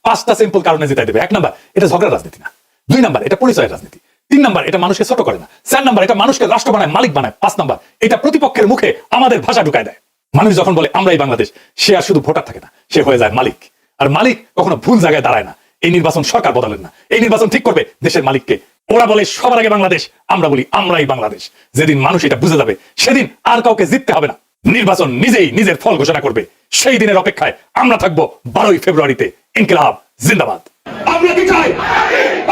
পাঁচটা সিম্পল কারণে জিতাই দেবে। এক নাম্বার, এটা ঝগড়ার রাজনীতি না। দুই নাম্বার, এটা পরিচয়ের রাজনীতি। তিন নাম্বার, এটা মানুষকে ছোট করে না। চার নাম্বার, এটা মানুষকে রাষ্ট্র বানায়, মালিক বানায়। পাঁচ নাম্বার, এটা প্রতিপক্ষের মুখে আমাদের ভাষা ঢুকায় দেয়। মানুষ যখন বলে আমরাই বাংলাদেশ, সে আর শুধু ভোটার থাকে না, সে হয়ে যায় মালিক। আর মালিক কখনো ভুল জায়গায় দাঁড়ায় না। এই নির্বাচন সরকার বদলেন না, এই নির্বাচন ঠিক করবে দেশের মালিককে। ওরা বলে সবার আগে বাংলাদেশ, আমরা বলি আমরাই বাংলাদেশ। যেদিন মানুষ এটা বুঝে যাবে, সেদিন আর কাউকে জিততে হবে না। নির্বাচন নিজেই নিজের ফল ঘোষণা করবে। সেই দিনের অপেক্ষায় আমরা থাকবো 12ই ফেব্রুয়ারিতে। ইনকিলাব জিন্দাবাদ। আমরা কি চাই?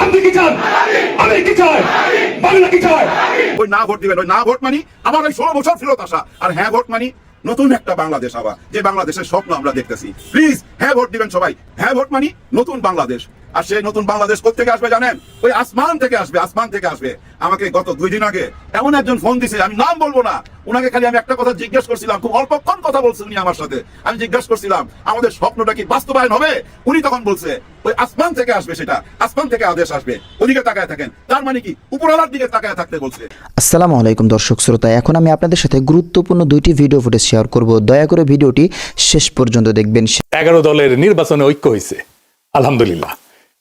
আপনি কি চান? আমি কি চাই? বাংলা কি চাই? ওই না ভোট দিবেন, ওই না ভোট মানি আমার ওই 16 বছর ফেরত আসা, আর হ্যাঁ ভোট মানি নতুন একটা বাংলাদেশ আবার, যে বাংলাদেশের স্বপ্ন আমরা দেখতেছি। প্লিজ হ্যাঁ ভোট দিবেন সবাই। হ্যাঁ ভোট মানি নতুন বাংলাদেশ। আর সেই নতুন বাংলাদেশ কোথেকে আসবে জানেন? ওই আসমান থেকে আসবে, আসমান থেকে আসবে। আমাকে গত 2 দিন আগে এমন একজন ফোন দিছে, আমি নাম বলবো না, উনাকে খালি আমি একটা কথা জিজ্ঞেস করছিলাম, খুব অল্পক্ষণ কথা বলছেন উনি আমার সাথে। আমি জিজ্ঞেস করছিলাম আমাদের স্বপ্নটা কি বাস্তবায়ন হবে? উনি তখন বলছে ওই আসমান থেকে আসবে, সেটা আসমান থেকে আদেশ আসবে, ওদিকে তাকায় থাকেন। তার মানে কি উপরওয়ালার দিকে তাকায় থাকতে বলছে। আসসালামু আলাইকুম দর্শক শ্রোতা, এখন আমি আপনাদের সাথে গুরুত্বপূর্ণ 2টি ভিডিও ফুটেজ শেয়ার করব। দয়া করে ভিডিওটি শেষ পর্যন্ত দেখবেন। 11 দলের নির্বাচনে ঐক্য হয়েছে, আলহামদুলিল্লাহ।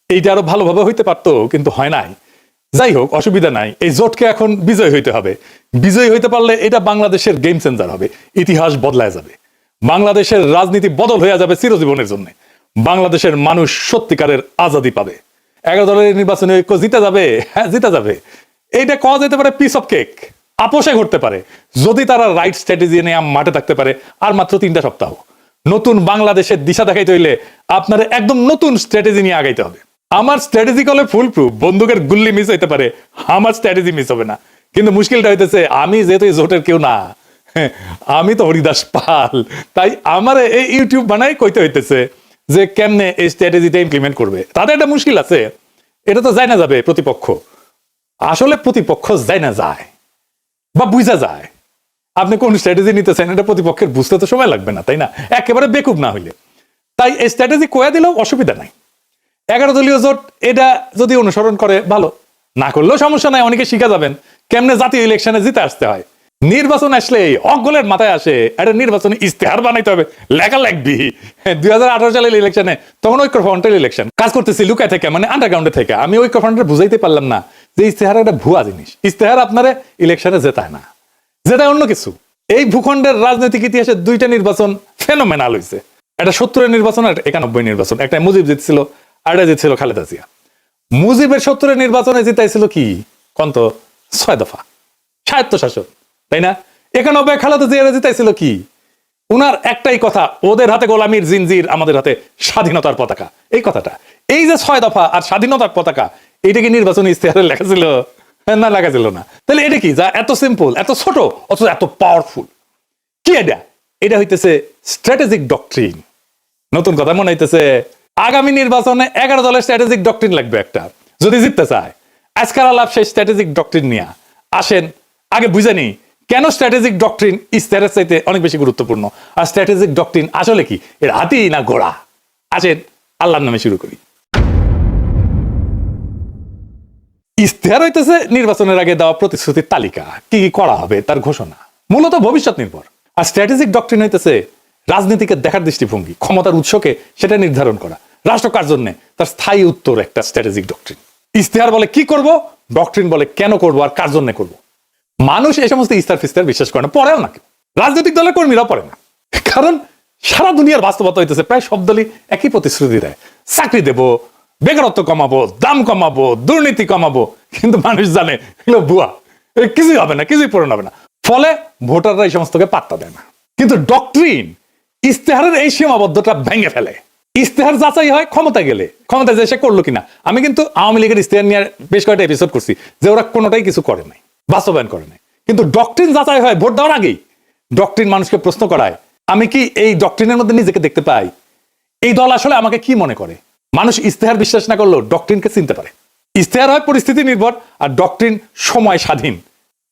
এইটা আরো ভালোভাবে হইতে পারতো, কিন্তু হয় নাই। যাই হোক, অসুবিধা নাই। এই জোটকে এখন বিজয় হইতে হবে। বিজয় হইতে পারলে এটা বাংলাদেশের গেম চেঞ্জার হবে, ইতিহাস বদলায় যাবে, বাংলাদেশের রাজনীতি বদল হয়ে যাবে চিরজীবনের জন্য। বাংলাদেশের মানুষ সত্যিকারের আজাদি পাবে। 11 দলের নির্বাচনে ঐক্য জিতে যাবে, হ্যাঁ জিতে যাবে। এইটা কওয়া যেতে পারে পিস অফ কেক, আপোষে ঘটতে পারে, যদি তারা রাইট স্ট্র্যাটেজি নিয়ে মাঠে থাকতে পারে। আর মাত্র 3টা সপ্তাহ। নতুন বাংলাদেশের দিশা দেখাইতে হইলে আপনার একদম নতুন স্ট্র্যাটেজি নিয়ে আগাইতে হবে। আমার স্ট্র্যাটেজি কলে ফুল প্রুফ, বন্দুকের গুল্লি মিস হইতে পারে, আমার স্ট্র্যাটেজি মিস হবে না। কিন্তু মুশকিলটা হইতেছে, আমি যেহেতু এই জোটের কেউ না, আমি তো হরিদাস পাল, তাই আমার এই ইউটিউব বানাই কইতে হইতেছে যে কেমনে এই স্ট্র্যাটেজিটা ইমপ্লিমেন্ট করবে। তাদের একটা মুশকিল আছে, এটা তো যায় না যাবে প্রতিপক্ষ। আসলে প্রতিপক্ষ যায় না যায় বা বুঝা যায় আপনি কোন স্ট্র্যাটেজি নিতেছেন, এটা প্রতিপক্ষের বুঝতে তো সময় লাগবে না, তাই না? একেবারে বেকুব না হইলে। তাই এই স্ট্র্যাটেজি কয়া দিলেও অসুবিধা নাই। 11 দলীয় জোট এটা যদি অনুসরণ করে ভালো, না করলেও সমস্যা নাই। অনেকে শিখা যাবেন কেমনে জাতীয় ইলেকশনে জিতে আসতে হয়। নির্বাচন আসলে অগলের মাথায় আসে একটা নির্বাচনে ইস্তেহার বানাইতে হবে, লেখা লাগবি। 2018 সালের ইলেকশনে তখন ঐক্যফ্রন্টের ইলেকশন কাজ করতেছি লুকায় থেকে, মানে আন্ডারগ্রাউন্ডে থেকে। আমি ঐক্যফ্রন্টের বুঝাইতে পারলাম না যে ইস্তেহার একটা ভুয়া জিনিস। ইস্তেহার আপনারে ইলেকশনে জেতায় না, জেতায় অন্য কিছু। এই ভূখণ্ডের রাজনৈতিক ইতিহাসে 2টা নির্বাচন ফেনোমেনাল হয়েছে। একটা 70-এর নির্বাচন আর 91 নির্বাচন। একটা মুজিব জিতছিল, আর একটা জিতছিল খালেদা জিয়া। মুজিবের 70-এর নির্বাচনে জিতাইছিল কি কন্ত 6 দফা স্বায়ত্তশাসন, তাই না? 91 খালেদা জিয়া জিতাইছিল কি? উনার একটাই কথা, ওদের হাতে গোলামির জিনজির, আমাদের হাতে স্বাধীনতার পতাকা। এই কথাটা, এই যে 6 দফা আর স্বাধীনতার পতাকা, এইটা কি নির্বাচনী ইস্তেহারে লেখা ছিল? না, লেখা ছিল না। তাহলে এটা কি, যা এত সিম্পল, এত ছোট, অথচ এত পাওয়ারফুল? কি এটা? এটা হইতেছে স্ট্র্যাটেজিক ডক্ট্রিন। নতুন কথা মনে হইতেছে, আগামী নির্বাচনে 11 দলের স্ট্র্যাটেজিক ডক্ট্রিন লাগবে একটা, যদি জিততে চায়। আজকাল আলাপ সেই স্ট্র্যাটেজিক ডক্ট্রিন নিয়ে আসেন। আগে বুঝে নি কেন স্ট্র্যাটেজিক ডক্ট্রিন ইস্তেহারের চাইতে অনেক বেশি গুরুত্বপূর্ণ, আর স্ট্র্যাটেজিক ডক্ট্রিন আসলে কি, এর হাতি না ঘোড়া। আসেন আল্লাহর নামে শুরু করি। ইস্তেহার হইতেছে নির্বাচনের আগে দেওয়া প্রতিশ্রুতির তালিকা, কি কি করা হবে তার ঘোষণা, মূলত ভবিষ্যৎ নির্ভর। আর স্ট্র্যাটেজিক ডক্ট্রিন হইতেছে রাজনীতিকে দেখার দৃষ্টিভঙ্গি, ক্ষমতার উৎসকে সেটা নির্ধারণ করা, রাষ্ট্র কার জন্য তার স্থায়ী উত্তর একটা স্ট্র্যাটেজিক ডক্ট্রিন। ইস্তেহার বলে কি করব, ডক্ট্রিন বলে কেন করব আর কার জন্য করব। মানুষ এই সমস্ত ইস্তার ফিস্তার বিশ্বাস করে না, পড়েও না কেউ। রাজনৈতিক দলের কর্মীরাও পড়ে না, কারণ সারা দুনিয়ার বাস্তবতা হইতেছে প্রায় সব দলই একই প্রতিশ্রুতি দেয়। চাকরি দেব, বেকারত্ব কমাবো, দাম কমাবো, দুর্নীতি কমাবো, কিন্তু মানুষ জানে এগুলো ভুয়া, কিছুই হবে না, কিছুই পূরণ হবে না। ফলে ভোটাররা এই সমস্তকে পাত্তা দেয় না। কিন্তু ডক্ট্রিন ইস্তেহারের এই সীমাবদ্ধতা ভেঙে ফেলে। ইস্তেহার যাচাই হয় ক্ষমতায় গেলে, ক্ষমতায় যে সে করলো কিনা। আমি কিন্তু আওয়ামী লীগের ইস্তেহার নিয়ে বেশ কয়েকটা এপিসোড করছি যে ওরা কোনোটাই কিছু করে নাই, বাস্তবায়ন করে নাই। কিন্তু ডক্ট্রিন যাচাই হয় ভোট দেওয়ার আগেই। ডক্ট্রিন মানুষকে প্রশ্ন করায়, আমি কি এই ডক্ট্রিনের মধ্যে নিজেকে দেখতে পাই? এই দল আসলে আমাকে কি মনে করে? মানুষ ইস্তেহার বিশ্বাস না করলেও ডক্ট্রিনকে চিনতে পারে। ইস্তেহার হয় পরিস্থিতি নির্ভর, আর ডক্ট্রিন সময় স্বাধীন।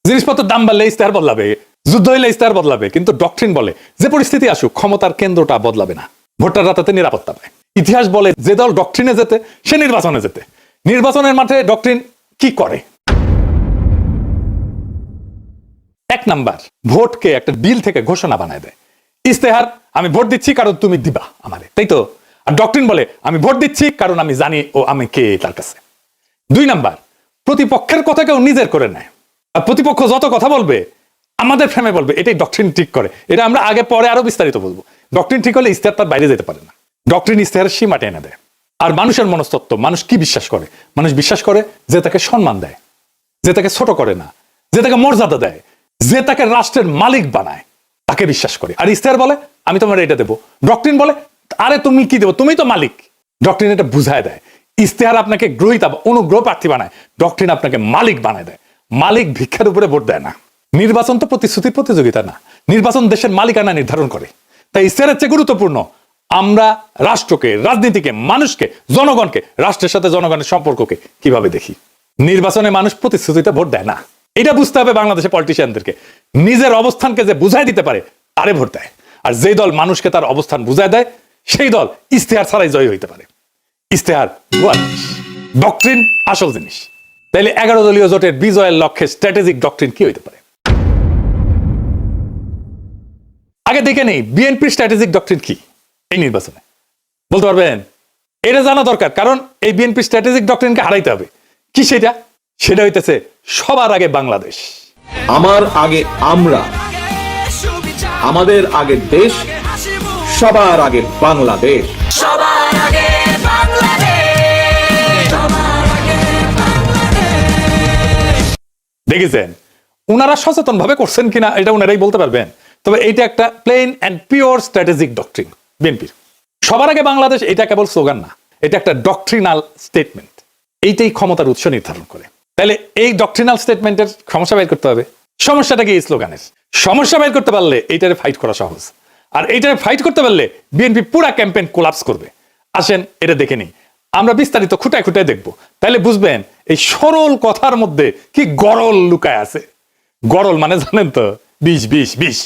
জিনিসপত্রের দাম বাড়লে ইস্তেহার বদলাবে, যুদ্ধ হইলে ইস্তেহার বদলাবে, কিন্তু ডক্ট্রিন বলে যে পরিস্থিতি আসুক ক্ষমতার কেন্দ্রটা বদলাবে না, ভোটাররা তাতে নিরাপত্তা পায়। ইতিহাস বলে যে দল ডক্ট্রিনে যেতে সে নির্বাচনে যেতে। নির্বাচনের মাঠে ডক্ট্রিন কি করে? 1 নাম্বার, ভোটকে একটা বিল থেকে ঘোষণা বানায় দেয়। ইস্তেহার, আমি ভোট দিচ্ছি কারণ তুমি দিবা আমারে, তাই তো? আর ডক্ট্রিন বলে আমি ভোট দিচ্ছি কারণ আমি জানি ও আমি কে তার কাছে। 2 নাম্বার, প্রতিপক্ষের কথা কেউ নিজের করে নেয়, আর প্রতিপক্ষ যত কথা বলবে আমাদের ফ্রেমে বলবে, এটাই ডক্ট্রিন ঠিক করে। এটা আমরা আগে পরে আরো বিস্তারিত বলবো। ডক্ট্রিন ঠিক হলে ইস্তেহার তার বাইরে যেতে পারে না। ডক্ট্রিন ইস্তেহারের সীমা টেনে দেয়। আর মানুষের মনস্তত্ত্ব, মানুষ কি বিশ্বাস করে? মানুষ বিশ্বাস করে যে তাকে সম্মান দেয়, যে তাকে ছোট করে না, যে তাকে মর্যাদা দেয়, যে তাকে রাষ্ট্রের মালিক বানায়, তাকে বিশ্বাস করে। আর ইস্তেহার বলে আমি তোমার এটা দেবো। ডক্ট্রিন বলে আরে তুমি কি দেবো, তুমি তো মালিক। ডক্ট্রিন এটা বুঝায় দেয়। ইস্তেহার আপনাকে গ্রহিতা অনুগ্রহ প্রার্থী বানায়, ডক্ট্রিন আপনাকে মালিক বানায় দেয়। মালিক ভিক্ষার উপরে ভোট দেয় না। নির্বাচন তো প্রতিশ্রুতির প্রতিযোগিতা না, নির্বাচন দেশের মালিকানা নির্ধারণ করে। তাই ইস্তেহারের চেয়ে গুরুত্বপূর্ণ আমরা রাষ্ট্রকে, রাজনীতিকে, মানুষকে, জনগণকে, রাষ্ট্রের সাথে জনগণের সম্পর্ককে কিভাবে দেখি। নির্বাচনে মানুষ প্রতিশ্রুতিতে ভোট দেয় না, এটা বুঝতে হবে বাংলাদেশের পলিটিশিয়ানদেরকে। নিজের অবস্থানকে যে বুঝাই দিতে পারে তারে ভোট দেয়। আর যে দল মানুষকে তার অবস্থান বুঝায় দেয় সেই দল ইস্তেহার ছাড়াই জয়ী হইতে পারে। ইস্তেহার ভুয়া জিনিস, ডক্ট্রিন আসল জিনিস। তাইলে 11 দলীয় জোটের বিজয়ের লক্ষ্যে স্ট্র্যাটেজিক ডক্ট্রিন কি হইতে পারে? আগে দেখে নেই বিএনপির স্ট্র্যাটেজিক ডক্ট্রিন কি এই নির্বাচনে, বলতে পারবেন? এটা জানা দরকার, কারণ এই বিএনপির স্ট্র্যাটেজিক ডক্ট্রিনকে হারাইতে হবে। কি সেটা? সেটা হইতেছে সবার আগে বাংলাদেশ। আমার আগে আমরা, আমাদের আগে দেশ, সবার আগে বাংলাদেশ। সবার আগে বাংলাদেশ, সবার আগে বাংলাদেশ। দেখেছেন উনারা সচেতন ভাবে করছেন কিনা এটা উনারাই বলতে পারবেন। তবে এইটা একটা plain and pure strategic doctrine বিএনপির। সবার আগে বাংলাদেশ এটা কেবল স্লোগান না, এটা একটা ডক্ট্রিনাল স্টেটমেন্ট। এইটাই ক্ষমতার উৎস নির্ধারণ করে। তাহলে এই ডক্ট্রিনাল স্টেটমেন্টের সমস্যা বের করতে হবে। সমস্যাটা কি? এই স্লোগানের সমস্যা বের করতে পারলে এইটারে ফাইট করা সহজ। আর এইটারে ফাইট করতে পারলে বিএনপি পুরা ক্যাম্পেইন কোলাপস করবে। আসেন এটা দেখে নিই, আমরা বিস্তারিত খুঁটায় খুঁটায় দেখবো। তাহলে বুঝবেন এই সরল কথার মধ্যে কি গরল লুকায় আছে। গরল মানে জানেন তো, বিষ বিষ বিষ।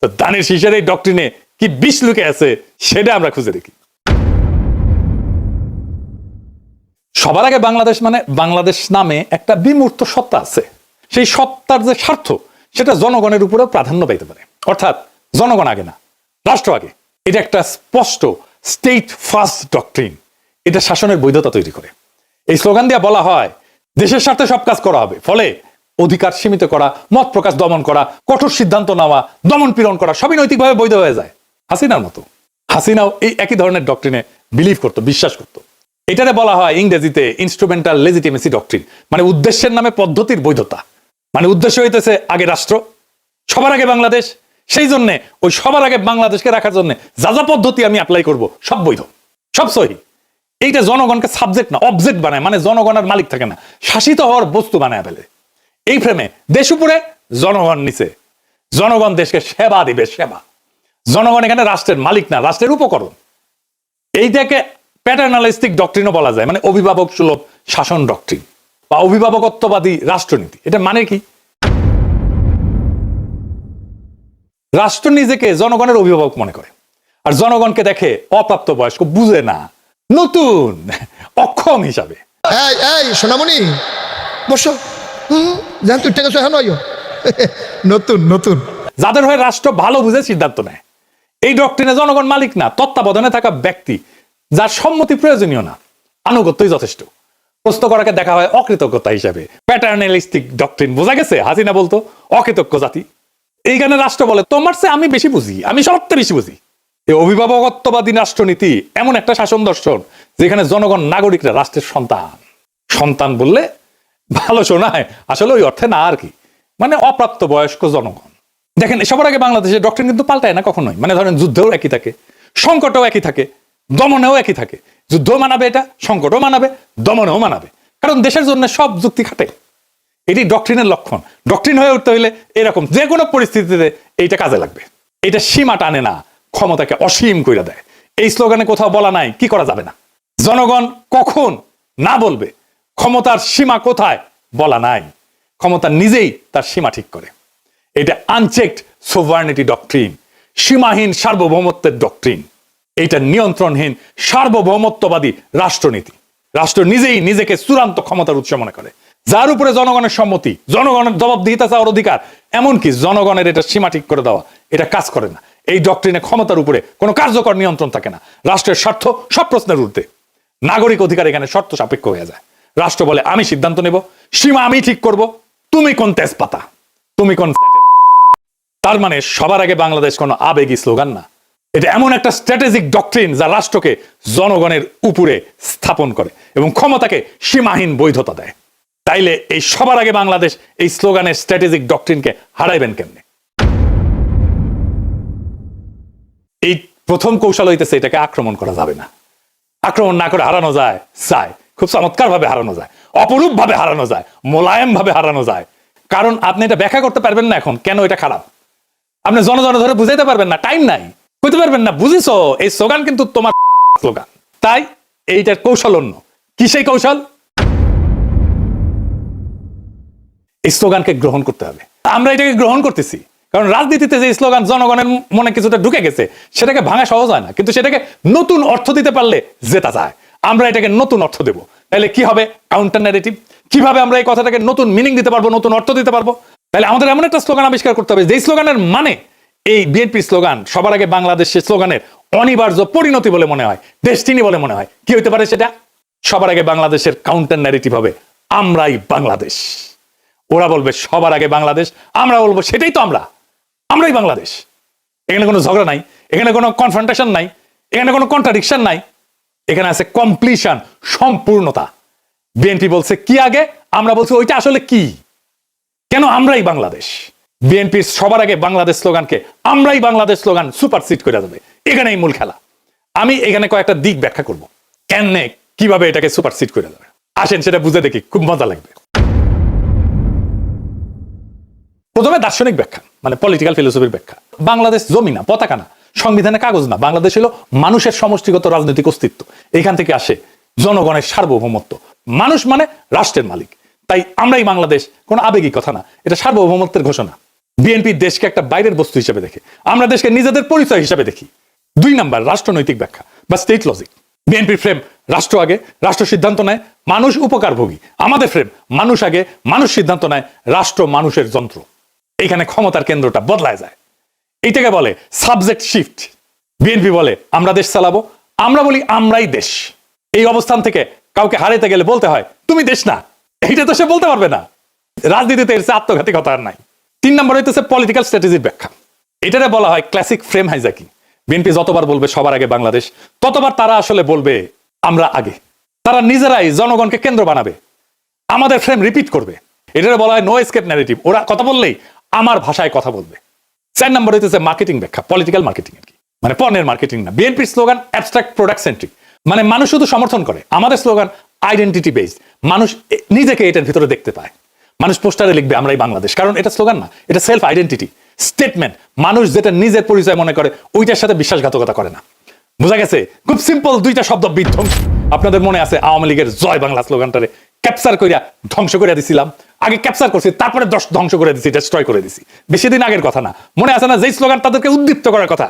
তো দানের শীষের এই ডক্ট্রিনে কি বিষ লুকে আছে সেটা আমরা খুঁজে দেখি। সবার আগে বাংলাদেশ মানে বাংলাদেশ নামে একটা বিমূর্ত সত্তা আছে। সেই সত্তার যে স্বার্থ সেটা জনগণের উপরে প্রাধান্য পাইতে পারে। অর্থাৎ জনগণ আগে না, রাষ্ট্র আগে। এটা একটা স্পষ্ট স্টেট ফার্স্ট ডক্ট্রিন। এটা শাসনের বৈধতা তৈরি করে। এই স্লোগান দিয়ে বলা হয় দেশের স্বার্থে সব কাজ করা হবে, ফলে অধিকার সীমিত করা, মত প্রকাশ দমন করা, কঠোর সিদ্ধান্ত নেওয়া, দমন পীড়ন করা সবই নৈতিকভাবে বৈধ হয়ে যায়। হাসিনার মতো। হাসিনাও এই একই ধরনের ডক্ট্রিনে বিলিভ করতো, বিশ্বাস করতো। এটারে বলা হয় ইংরেজিতে ইনস্ট্রুমেন্টাল লেজিটিমেসি ডক্ট্রিন, মানে উদ্দেশ্যের নামে পদ্ধতির বৈধতা। মানে উদ্দেশ্য হইতেছে আগে রাষ্ট্র, সবার আগে বাংলাদেশ। সেই জন্য ওই সবার আগে বাংলাদেশকে রাখার জন্য যা যা পদ্ধতি আমি অ্যাপ্লাই করব সব বৈধ, সব সহি। এইটা জনগণকে সাবজেক্ট না অবজেক্ট বানায়, মানে জনগণের মালিক থাকে না, শাসিত হওয়ার বস্তু বানায় ফেলে। এই ফ্রেমে দেশ উপরে, জনগণ নিচে। জনগণ দেশকে সেবা দিবে, সেবা। জনগণ এখানে রাষ্ট্রের মালিক না, রাষ্ট্রের উপকরণ। এইটাকে প্যাটার্নালিস্টিক ডক্ট্রিনও বলা যায়, মানে অভিভাবক সুলভ শাসন ডক্ট্রিন বা অভিভাবকত্ববাদী রাষ্ট্রনীতি। এটা মানে কি? রাষ্ট্র নিজেকে জনগণের অভিভাবক মনে করে, আর জনগণকে দেখে অপ্রাপ্ত বয়স্ক, বুঝে না, নতুন, অক্ষম হিসাবে। এই এই সোনামণি বসো, জান তুই টাকা এখন নতুন নতুন। যাদের হয়ে রাষ্ট্র ভালো বুঝে সিদ্ধান্ত নেয়। এই ডক্ট্রিনে জনগণ মালিক না, তত্ত্বাবধানে থাকা ব্যক্তি, যার সম্মতি প্রয়োজনীয় না, আনুগত্যই যথেষ্ট। প্রশ্ন করাকে দেখা হয় অকৃতজ্ঞতা হিসাবে। প্যাটার্নালিস্টিক ডক্ট্রিন, বোঝা গেছে? হাসিনা বলতো অকৃতজ্ঞ জাতি। এইখানে রাষ্ট্র বলে তোমার চেয়ে আমি বেশি বুঝি, আমি সবচেয়ে বেশি বুঝি। এই অভিভাবকত্ববাদী রাষ্ট্রনীতি এমন একটা শাসন দর্শন যেখানে জনগণ নাগরিকরা রাষ্ট্রের সন্তান। সন্তান বললে ভালো শোনায়, আসলে ওই অর্থে না আর কি, মানে অপ্রাপ্ত বয়স্ক জনগণ। দেখেন সবার আগে বাংলাদেশের ডক্ট্রিন কিন্তু পাল্টায় না কখনোই। মানে ধরেন যুদ্ধেও একই থাকে, সংকটেও একই থাকে, দমনেও একই থাকে। যুদ্ধও মানাবে এটা, সংকটও মানাবে, দমনেও মানাবে, কারণ দেশের জন্য সব যুক্তি খাটে। এটি ডক্ট্রিনের লক্ষণ। ডক্ট্রিন হয়ে উঠতে হইলে এরকম যে কোনো পরিস্থিতিতে এইটা কাজে লাগবে। এটা সীমা টানে না, ক্ষমতাকে অসীম করে দেয়। এই স্লোগানে কোথাও বলা নাই কি করা যাবে না, জনগণ কখন না বলবে, ক্ষমতার সীমা কোথায় বলা নাই। ক্ষমতা নিজেই তার সীমা ঠিক করে। এটা আনচেকড সোভার্নিটি ডক্ট্রিন, সীমাহীন সার্বভৌমত্বের ডক্ট্রিন। এটা নিয়ন্ত্রণহীন সার্বভৌমত্ববাদী রাষ্ট্রনীতি। রাষ্ট্র নিজেই নিজেকে চূড়ান্ত ক্ষমতার উৎস মনে করে, যার উপরে জনগণের সম্মতি, জনগণের জবাবদিহিতা চাওয়ার অধিকার, এমনকি জনগণের এটা সীমা ঠিক করে দেওয়া, এটা কাজ করে না। এই ডক্ট্রিনে ক্ষমতার উপরে কোনো কার্যকর নিয়ন্ত্রণ থাকে না। রাষ্ট্রের স্বার্থ সব প্রশ্নের ঊর্ধ্বে। নাগরিক অধিকার এখানে শর্ত সাপেক্ষ হয়ে যায়। রাষ্ট্র বলে আমি সিদ্ধান্ত নেব, সীমা আমি ঠিক করব, তুমি কোন তেজপাতা, তুমি কোন। তার মানে সবার আগে বাংলাদেশ কোনো আবেগী স্লোগান না, এটা এমন একটা স্ট্র্যাটেজিক ডক্ট্রিন যা রাষ্ট্রকে জনগণের উপরে স্থাপন করে এবং ক্ষমতাকে সীমাহীন বৈধতা দেয়। তাইলে এই সবার আগে বাংলাদেশ এই স্লোগানের স্ট্র্যাটেজিক ডক্ট্রিনকে হারাইবেন কেমনে? এই প্রথম কৌশল হইতেছে এটাকে আক্রমণ করা যাবে না। আক্রমণ না করে হারানো যায়, খুব চমৎকার ভাবে হারানো যায়, অপরূপ ভাবে হারানো যায়, মোলায়েম ভাবে হারানো যায়। কারণ আপনি এটা ব্যাখ্যা করতে পারবেন না এখন কেন এটা খারাপ। আপনি জনজনে ধরে বুঝাইতে পারবেন না, টাইম নাই, কইতে পারবেন না, বুঝিস এই স্লোগান কিন্তু তোমার স্লোগান। তাই এইটার কৌশল অন্য। কি সেই কৌশল? এই স্লোগানকে গ্রহণ করতে হবে। আমরা এটাকে গ্রহণ করতেছি কারণ রাজনীতিতে যে স্লোগান জনগণের মনে কিছুটা ঢুকে গেছে সেটাকে ভাঙা সহজ হয় না, কিন্তু সেটাকে নতুন অর্থ দিতে পারলে জেতা যায়। আমরা এটাকে নতুন অর্থ দেব। তাহলে কি হবে? Counter narrative. কিভাবে আমরা এই কথাটাকে নতুন মিনিং দিতে পারবো, নতুন অর্থ দিতে পারবো? তাহলে আমাদের এমন একটা স্লোগান আবিষ্কার করতে হবে যে স্লোগানের মানে এই বিএনপির স্লোগান সবার আগে বাংলাদেশের স্লোগানের অনিবার্য পরিণতি বলে মনে হয়, ডেস্টিনি বলে মনে হয়। কি হইতে পারে সেটা? সবার আগে বাংলাদেশের কাউন্টার ন্যারেটিভ হবে আমরাই বাংলাদেশ। ওরা বলবে সবার আগে বাংলাদেশ, আমরা বলবো সেটাই তো আমরাই বাংলাদেশ। এখানে কোনো ঝগড়া নাই, এখানে কোনো কনফ্রন্টেশন নাই, এখানে কোনো কন্ট্রাডিকশন নাই, এখানে আছে কমপ্লিশন, সম্পূর্ণতা। বিএনপি বলছে কি আগে, আমরা বলছি ওইটা আসলে কি, কেন আমরাই বাংলাদেশ। বিএনপির সবার আগে বাংলাদেশ স্লোগানকে আমরাই বাংলাদেশ স্লোগান সুপারসিড করে যাবে। এখানেই মূল খেলা। আমি এখানে কয়েকটা দিক ব্যাখ্যা করব কেন, কিভাবে এটাকে সুপারসিড করে যাবে। আসেন সেটা বুঝে দেখি, খুব মজা লাগবে। প্রথমে দার্শনিক ব্যাখ্যা, মানে পলিটিক্যাল ফিলোসফির ব্যাখ্যা। বাংলাদেশ জমি না, পতাকা না, সংবিধানে কাগজ না, বাংলাদেশ হলো মানুষের সমষ্টিগত রাজনৈতিক অস্তিত্ব। এখান থেকে আসে জনগণের সার্বভৌমত্ব। মানুষ মানে রাষ্ট্রের মালিক। তাই আমরাই বাংলাদেশ কোনো আবেগী কথা না, এটা সার্বভৌমত্বের ঘোষণা। বিএনপি দেশকে একটা বাইরের বস্তু হিসেবে দেখে, আমরা দেশকে নিজেদের পরিচয় হিসেবে দেখি। 2 নাম্বার রাষ্ট্রনৈতিক ব্যাখ্যা বা স্টেট লজিক। বিএনপির ফ্রেম রাষ্ট্র আগে, রাষ্ট্র সিদ্ধান্ত নেয়, মানুষ উপকারভোগী। আমাদের ফ্রেম মানুষ আগে, মানুষ সিদ্ধান্ত নেয়, রাষ্ট্র মানুষের যন্ত্র। এখানে ক্ষমতার কেন্দ্রটা বদলায় যায়। এইটাকে বলে সাবজেক্ট শিফট। বিএনপি বলে আমরা দেশ চালাবো, আমরা বলি আমরাই দেশ। এই অবস্থান থেকে কাউকে হারাইতে গেলে বলতে হয় তুমি দেশ না, এইটা তো সে বলতে পারবে না। রাজনীতিতে এর আত্মঘাতিকতা আর নাই। 3 নম্বর হইতেছে পলিটিক্যাল স্ট্র্যাটেজির ব্যাখ্যা। এটারে বলা হয় ক্লাসিক ফ্রেম হাইজাকিং। বিএনপি যতবার বলবে সবার আগে বাংলাদেশ, ততবার তারা আসলে বলবে আমরা আগে। তারা নিজেরাই জনগণকে কেন্দ্র বানাবে, আমাদের ফ্রেম রিপিট করবে। এটারে বলা হয় নো এসকেপ ন্যারেটিভ। ওরা কথা বললেই আমার ভাষায় কথা বলবে। 4 নম্বর হইতেছে মার্কেটিং ব্যাখ্যা, পলিটিক্যাল মার্কেটিং আর কি, মানে পণ্যের মার্কেটিং না। বিএনপির স্লোগান অ্যাবস্ট্রাক্ট প্রোডাক্ট সেন্ট্রিক, মানে মানুষ শুধু সমর্থন করে। আমাদের স্লোগান আইডেন্টিটি বেসড, মানুষ নিজেকে এটার ভিতরে দেখতে পায়। মানুষ পোস্টারে লিখবে আমরাই বাংলাদেশ, কারণ এটা স্লোগান না, এটা সেলফ আইডেন্টিটি স্টেটমেন্ট। মানুষ যেটা নিজের পরিচয় মনে করে ওইটার সাথে বিশ্বাসঘাতকতা করে না। বোঝা গেছে? খুব সিম্পল 2টা শব্দ, বিধ্বংসী। আপনাদের মনে আছে আওয়ামী লীগের জয় বাংলা স্লোগানটারে ক্যাপচার করিয়া ধ্বংস করে দিছিলাম। আগে ক্যাপচার করছি, তারপরে ধ্বংস করে দিছি, ডেস্ট্রয় করে দিছি। বেশি দিন আগের কথা না, মনে আছে না? যেই স্লোগান তাদেরকে উদ্দীপ্ত করার কথা,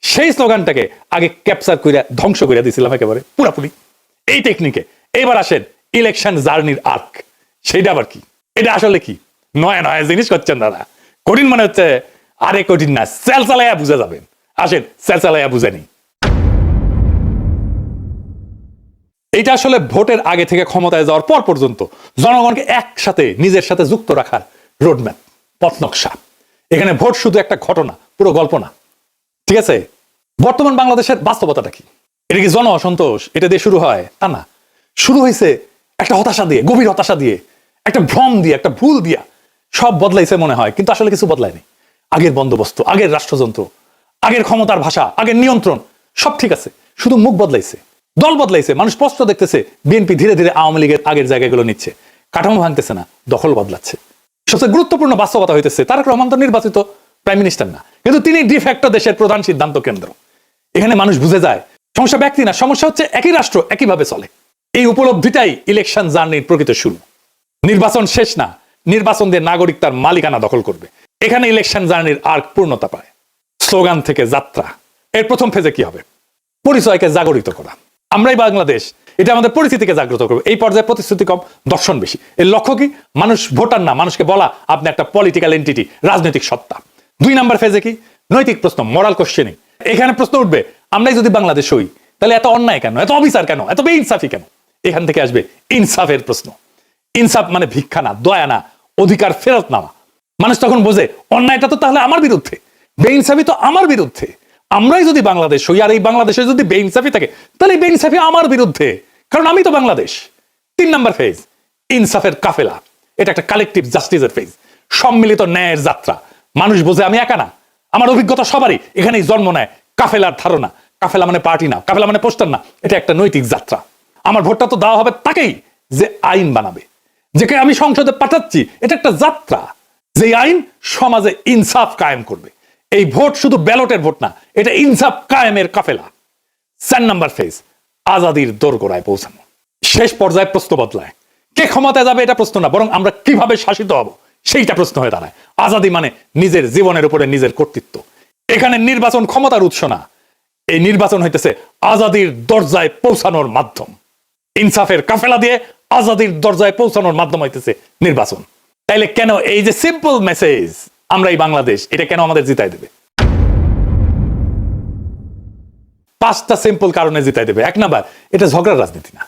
সেই স্লোগানটাকে আগে ক্যাপচার করিয়া ধ্বংস করে দিছিলাম একেবারে পুরাপুরি। এই টেকনিকে এবার আসেন ইলেকশন জার্নির আর্ক। সেইটা আবার কি? এটা আসলে কি? নয়া নয়া জিনিস করছেন দাদা। কঠিন মনে হচ্ছে? আরে কঠিন না, চালাইয়া বুঝে যাবেন। আসেন চালাইয়া বুঝে নি। এটা আসলে ভোটের আগে থেকে ক্ষমতায় যাওয়ার পর পর্যন্ত জনগণকে একসাথে নিজের সাথে যুক্ত রাখার রোডম্যাপ, পথ নকশা। এখানে ভোট শুধু একটা ঘটনা, পুরো গল্প না। ঠিক আছে? বর্তমান বাংলাদেশের বাস্তবতাটা কি? এটা কি জন অসন্তোষ এটা দিয়ে শুরু হয়? তা না। শুরু হয়েছে একটা হতাশা দিয়ে, গভীর হতাশা দিয়ে, একটা ভ্রম দিয়ে, একটা ভুল দিয়া। সব বদলাইছে মনে হয়, কিন্তু আসলে কিছু বদলায়নি। আগের বন্দোবস্ত, আগের রাষ্ট্রযন্ত্র, আগের ক্ষমতার ভাষা, আগের নিয়ন্ত্রণ সব ঠিক আছে, শুধু মুখ বদলাইছে, দল বদলাইছে। মানুষ স্পষ্ট দেখতেছে বিএনপি ধীরে ধীরে আওয়ামী লীগের আগের জায়গাগুলো নিচ্ছে। কাঠামো ভাঙতেছে না, দখল বদলাচ্ছে। সবচেয়ে গুরুত্বপূর্ণ বাস্তবতা হইতেছে তারেক রহমান তো নির্বাচিত প্রাইম মিনিস্টার না, কিন্তু তিনি ডিফ্যাক্টো দেশের প্রধান সিদ্ধান্ত কেন্দ্র। এখানে মানুষ বুঝে যায় সমস্যা ব্যক্তি না, সমস্যা হচ্ছে একই রাষ্ট্র একইভাবে চলে। এই উপলব্ধিটাই ইলেকশন জার্নির প্রকৃত শুরু। নির্বাচন শেষ না, নির্বাচন দিয়ে নাগরিক তার মালিকানা দখল করবে। এখানে ইলেকশন জার্নির আর্ক পূর্ণতা পায়। স্লোগান থেকে যাত্রা। এর প্রথম ফেজে কি হবে? পরিচয়কে জাগরিত করা। আমরাই বাংলাদেশ, এটা আমাদের পরিস্থিতিকে জাগ্রত করবে। এই পর্যায়ে প্রতিশ্রুতি কম, দর্শন বেশি। এর লক্ষ্য কি? মানুষ ভোটার না, মানুষকে বলা আপনি একটা পলিটিক্যাল এন্টিটি, রাজনৈতিক সত্তা। 2 নাম্বার ফেজে কি? নৈতিক প্রশ্ন, মরাল কোশ্চেনিং। এখানে প্রশ্ন উঠবে, আমরাই যদি বাংলাদেশ হই তাহলে এত অন্যায় কেন, এত অবিচার কেন, এত বেইনসাফি কেন? এখান থেকে আসবে ইনসাফের প্রশ্ন। ইনসাফ মানে ভিক্ষা না, দয়া না, অধিকার ফেরত নেওয়া। মানুষ তখন বোঝে অন্যায়টা তো তাহলে আমার বিরুদ্ধে, বেইনসাফি তো আমার বিরুদ্ধে। আমরাই যদি বাংলাদেশ হই আর এই বাংলাদেশে যদি বেইনসাফি থাকে তাহলে এই বেইনসাফি আমার বিরুদ্ধে, কারণ আমি তো বাংলাদেশ। 3 নম্বর ফেজ, ইনসাফের কাফেলা। এটা একটা কালেকটিভ জাস্টিসের ফেজ, সম্মিলিত ন্যায়ের যাত্রা। মানুষ বোঝে আমি একা না, আমার অভিজ্ঞতা সবারই এখানেই জন্ম নেয় কাফেলার ধারণা। কাফেলা মানে পার্টি না, কাফেলা মানে পোস্টার না, এটা একটা নৈতিক যাত্রা। আমার ভোটটা তো দেওয়া হবে তাকেই যে আইন বানাবে, যেকে আমি সংসদে পাঠাচ্ছি। এটা একটা যাত্রা, যে আইন সমাজে ইনসাফ কায়েম করবে। এই ভোট শুধু ব্যালটের ভোট না, এটা ইনসাফ কায়েমের কাফেলা। 4 নম্বর ফেজ, আজাদির দোরগোড়ায় পৌঁছানো। শেষ পর্যায়ে প্রশ্ন বদলায়, কে ক্ষমতায় যাবে এটা প্রশ্ন না, বরং আমরা কিভাবে শাসিত হব সেইটা প্রশ্ন হয়ে দাঁড়ায়। আজাদি মানে নিজের জীবনের উপরে নিজের কর্তৃত্ব। এখানে নির্বাচন ক্ষমতার উৎস না, এই নির্বাচন হইতেছে আজাদির দরজায় পৌঁছানোর মাধ্যম। ইনসাফের কাফেলা দিয়ে আজাদির দরজায় পৌঁছানোর মাধ্যম হইতেছে নির্বাচন। তাইলে কেন এই যে সিম্পল মেসেজ, আমরা এই বাংলাদেশ, এটা কেন আমাদের জিতাই দেবে? 5টা সিম্পল কারণে জিতাই দেবে। 1 নাম্বার, এটা ঝগড়ার রাজনীতি না।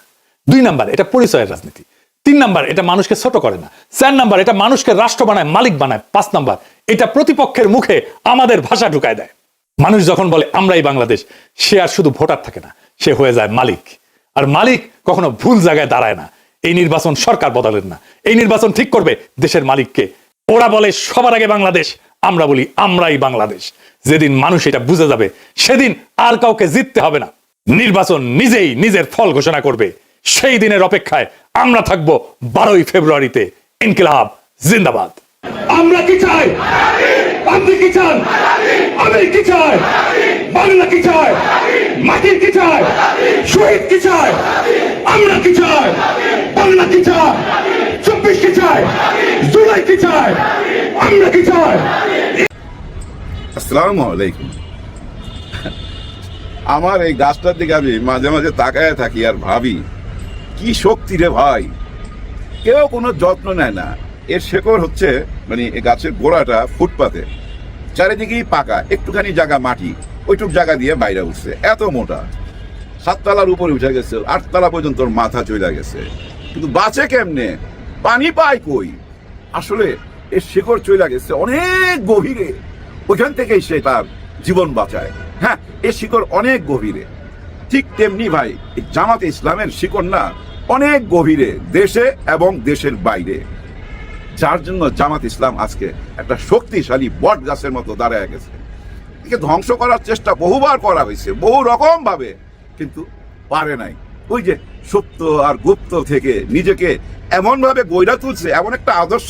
2 নাম্বার, এটা পরিচয়ের রাজনীতি। 3 নাম্বার, এটা মানুষকে ছোট করে না। 4 নাম্বার, এটা মানুষকে রাষ্ট্র বানায়, মালিক বানায়। 5 নাম্বার, এটা প্রতিপক্ষের মুখে আমাদের ভাষা ঢুকায় দেয়। মানুষ যখন বলে আমরাই বাংলাদেশ, সে আর শুধু ভোটার থাকে না, সে হয়ে যায় মালিক। আর মালিক কখনো ভুল জায়গায় দাঁড়ায় না। এই নির্বাচন সরকার বদলের না, এই নির্বাচন ঠিক করবে দেশের মালিককে। ওরা বলে সবার আগে বাংলাদেশ, আমরা বলি আমরাই বাংলাদেশ। যেদিন মানুষ এটা বুঝে যাবে, সেদিন আর কাউকে জিততে হবে না। নির্বাচন নিজেই নিজের ফল ঘোষণা করবে। সেই দিনের অপেক্ষায় আমরা থাকবো 12ই ফেব্রুয়ারিতে। ইনকিলাব জিন্দাবাদ। আমরা কি চাই? আপনি কি চান? আমি কি চাই? বাংলা কি চাই? মাটির কি চাই? শহীদ কি চাই? আমরা কি চাই? বাংলা কি চাই? 24 কি চাই? জুলাই কি চাই? আমরা কি চাই? আসসালামু আলাইকুম। আমার এই গাছটার দিকে আমি মাঝে মাঝে তাকায় থাকি আর ভাবি, কি শক্তি রে ভাই, কেউ কোনো যত্ন নেয় না। এর শেকড় হচ্ছে মানে এই গাছের গোড়াটা ফুটপাতে, চারিদিকেই পাকা, একটুখানি জায়গা মাটি, ওইটুক জায়গা দিয়ে বাইরে উঠছে, এত মোটা। 7 তলার উপরে উঠে গেছে, 8 তলা পর্যন্ত ওর মাথা চলে গেছে, কিন্তু বাঁচে কেমনে? পানি পায় কই? আসলে এর শেকড় চলে গেছে অনেক গভীরে, ওইখান থেকেই সে তার জীবন বাঁচায়। হ্যাঁ, এর শিকড় অনেক গভীরে। ঠিক তেমনি ভাই, জামাতে ইসলামের শিকড় না অনেক গভীরে, দেশে এবং দেশের বাইরে। যার জন্য জামাত ইসলাম আজকে একটা শক্তিশালী বট গাছের মতো দাঁড়ায় গেছে। একে ধ্বংস করার চেষ্টা বহুবার করা হয়েছে, বহু রকম ভাবে, কিন্তু পারে নাই। ওই যে সুপ্ত আর গুপ্ত থেকে নিজেকে এমন ভাবে গইরা তুলছে, এমন একটা আদর্শ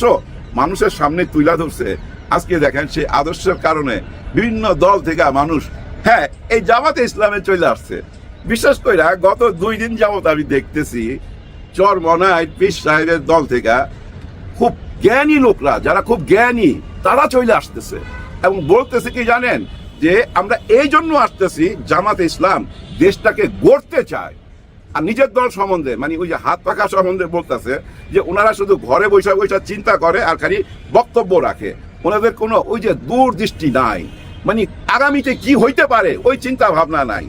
মানুষের সামনে তুলে ধরছে। আজকে দেখেন সেই আদর্শের কারণে বিভিন্ন দল থেকে মানুষ হ্যাঁ এই জামাতে ইসলামে চলে আসছে। বিশেষ করে গত 2 দিন যাবত আমি দেখতেছি চরমনায় পীর সাহেবের দল থেকে খুব জ্ঞানী লোকরা, যারা খুব জ্ঞানী, তারা চলে আসতেছে এবং বলতেছে কি জানেন, যে আমরা এই জন্য আসতেছি, জামাতে ইসলাম দেশটাকে গড়তে চায়। আর নিজের দল সম্বন্ধে মানে ওই যে হাত পাখা সম্বন্ধে বলতেছে যে ওনারা শুধু ঘরে বৈশা বৈশা চিন্তা করে আর খালি বক্তব্য রাখে, ওনাদের কোনো ওই যে দূরদৃষ্টি নাই, মানে আগামীতে কি হইতে পারে ওই চিন্তা ভাবনা নাই।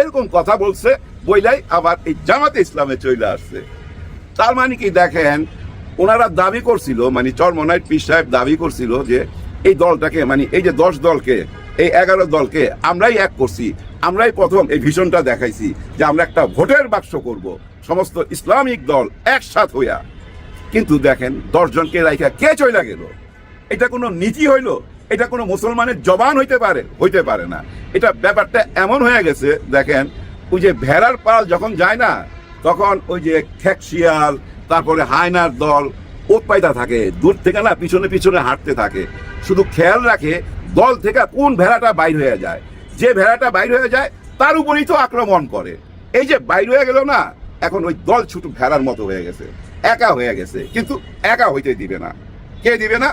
এরকম কথা বলছে বইলাই আবার এই জামাতে ইসলামে চলে আসছে। তার মানে কি দেখেন, ওনারা দাবি করছিল, মানে চরমনায় পীর সাহেব দাবি করছিল যে এই দলটাকে মানে এই যে 10 দলকে, এই 11 দলকে আমরাই এক করছি, আমরাই প্রথম এই ভিশনটা দেখাইছি যে আমরা একটা ভোটের বাক্স করব, সমস্ত ইসলামিক দল একসাথ হইয়া। কিন্তু দেখেন 10 জনকে রাইখা কে চইলা গেল? এটা কোনো নীতি হইল? এটা কোনো মুসলমানের জবান হইতে পারে না। এটা ব্যাপারটা এমন হয়ে গেছে, দেখেন ওই যে ভেড়ার পাল যখন যায় না, তখন ওই যে খেকশিয়াল, তারপরে হায়নার দল উৎপাইতা থাকে, দূর থেকে না পিছনে পিছনে হাঁটতে থাকে, শুধু খেয়াল রাখে দল থেকে কোন ভেড়াটা বাইর হয়ে যায়। যে ভেড়াটা বাইর হয়ে যায় তার উপরেই তো আক্রমণ করে। এই যে বাইর হয়ে গেল না, এখন ওই দল ছোট ভেড়ার মতো হয়ে গেছে, একা হয়ে গেছে। কিন্তু একা হইতে দিবে না। কে দিবে না?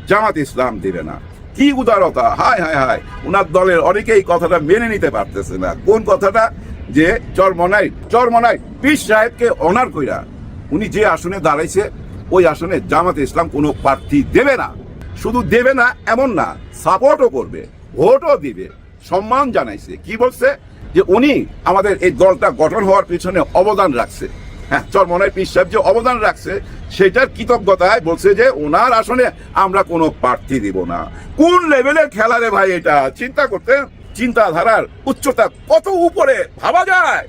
জামাত ইসলাম দিবে না। কি উদারতা! হায় হায় হায়, ওনার দলের অনেকেই কথাটা মেনে নিতে পারতেছে না। কোন কথাটা? যে চরমনাই পীর সাহেবকে অনার কইরা উনি যে আসনে দাঁড়াইছে, ওই আসনে জামাতে ইসলাম কোনো প্রার্থী দেবে না। শুধু দেবে না এমন না, সাপোর্টও করবে। ভোটও দিবে, সম্মান জানাইছে। কি বলছে? যে উনি আমাদের এই দলটা গঠন হওয়ার পিছনে অবদান রাখছে। হ্যাঁ, চরমনাই পীর সাহেব যে অবদান রাখছে সেটার কৃতজ্ঞতায় বলছে যে ওনার আসনে আমরা কোনো প্রার্থী দিব না। কোন লেভেলের খেলা রে ভাই এটা! চিন্তা করতে, চিন্তাধারার উচ্চতা কত উপরে ভাবা যায়।